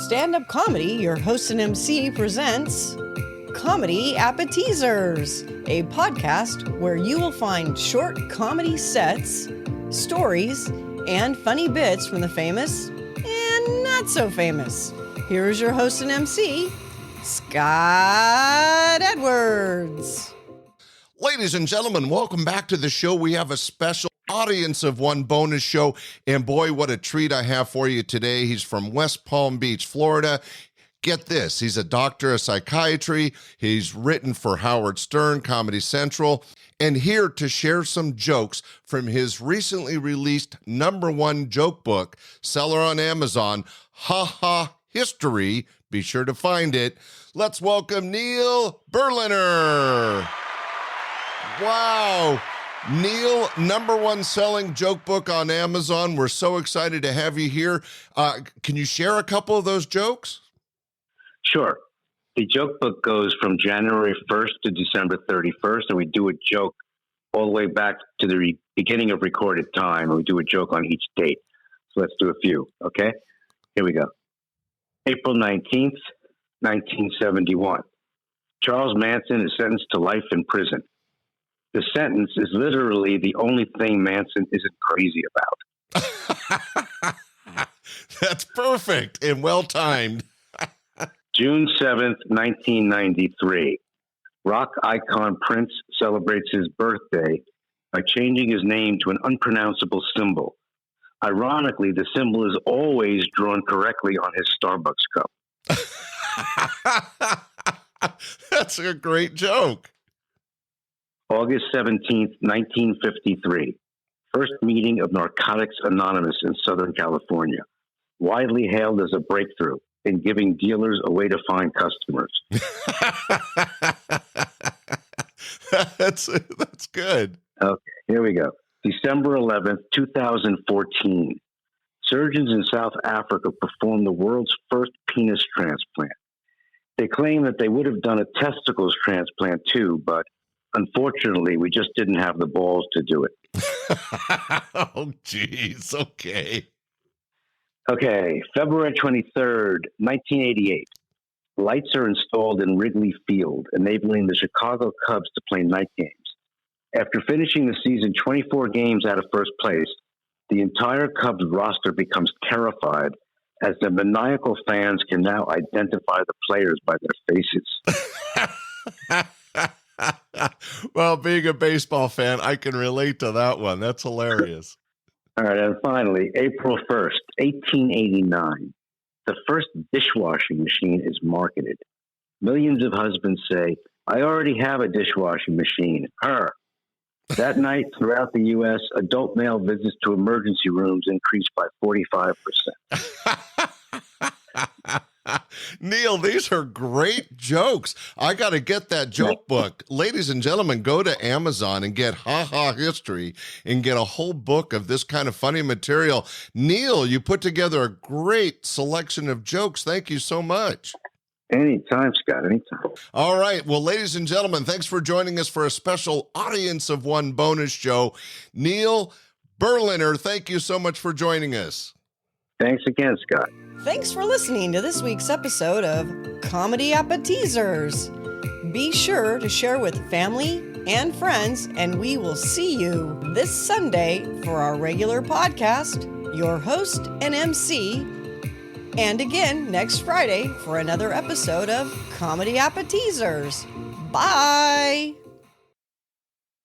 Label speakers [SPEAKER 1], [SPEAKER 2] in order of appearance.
[SPEAKER 1] Standup Comedy, your host and MC, presents Comedy Appetizers, a podcast where you will find short comedy sets, stories, and funny bits from the famous and not so famous. Here is your host and MC, Scott Edwards.
[SPEAKER 2] Ladies and gentlemen, welcome back to the show. We have a special audience of one bonus show, and boy, what a treat I have for you today. He's from West Palm Beach, Florida. Get this, he's a doctor of psychiatry. He's written for Howard Stern, Comedy Central, and here to share some jokes from his recently released #1 joke book, seller on Amazon, Ha Ha History. Be sure to find it. Let's welcome Neil Berliner. Wow. Neil, #1 selling joke book on Amazon. We're so excited to have you here. Can you share a couple of those jokes?
[SPEAKER 3] Sure. The joke book goes from January 1st to December 31st, and we do a joke all the way back to the beginning of recorded time, and we do a joke on each date. So let's do a few, okay? Here we go. April 19th, 1971. Charles Manson is sentenced to life in prison. The sentence is literally the only thing Manson isn't crazy about.
[SPEAKER 2] That's perfect and well-timed.
[SPEAKER 3] June 7th, 1993. Rock icon Prince celebrates his birthday by changing his name to an unpronounceable symbol. Ironically, the symbol is always drawn correctly on his Starbucks cup.
[SPEAKER 2] That's a great joke.
[SPEAKER 3] August 17th, 1953. First meeting of Narcotics Anonymous in Southern California. Widely hailed as a breakthrough in giving dealers a way to find customers.
[SPEAKER 2] That's good.
[SPEAKER 3] Okay, here we go. December 11th, 2014. Surgeons in South Africa performed the world's first penis transplant. They claim that they would have done a testicles transplant too, but unfortunately, we just didn't have the balls to do it.
[SPEAKER 2] Oh, geez. Okay.
[SPEAKER 3] Okay, February 23rd, 1988. Lights are installed in Wrigley Field, enabling the Chicago Cubs to play night games. After finishing the season 24 games out of first place, the entire Cubs roster becomes terrified as the maniacal fans can now identify the players by their faces.
[SPEAKER 2] Well, being a baseball fan, I can relate to that one. That's hilarious.
[SPEAKER 3] All right, and finally, April 1st, 1889. The first dishwashing machine is marketed. Millions of husbands say, I already have a dishwashing machine. Her. That night, throughout the U.S., adult male visits to emergency rooms increased by 45%.
[SPEAKER 2] Neil, these are great jokes. I got to get that joke book. Ladies and gentlemen, go to Amazon and get Ha Ha History and get a whole book of this kind of funny material. Neil, you put together a great selection of jokes. Thank you so much.
[SPEAKER 3] Anytime, Scott, anytime.
[SPEAKER 2] All right. Well, ladies and gentlemen, thanks for joining us for a special audience of one bonus show. Neil Berliner, thank you so much for joining us.
[SPEAKER 3] Thanks again, Scott.
[SPEAKER 1] Thanks for listening to this week's episode of Comedy Appetizers. Be sure to share with family and friends, and we will see you this Sunday for our regular podcast, your host and MC, and again next Friday for another episode of Comedy Appetizers. Bye!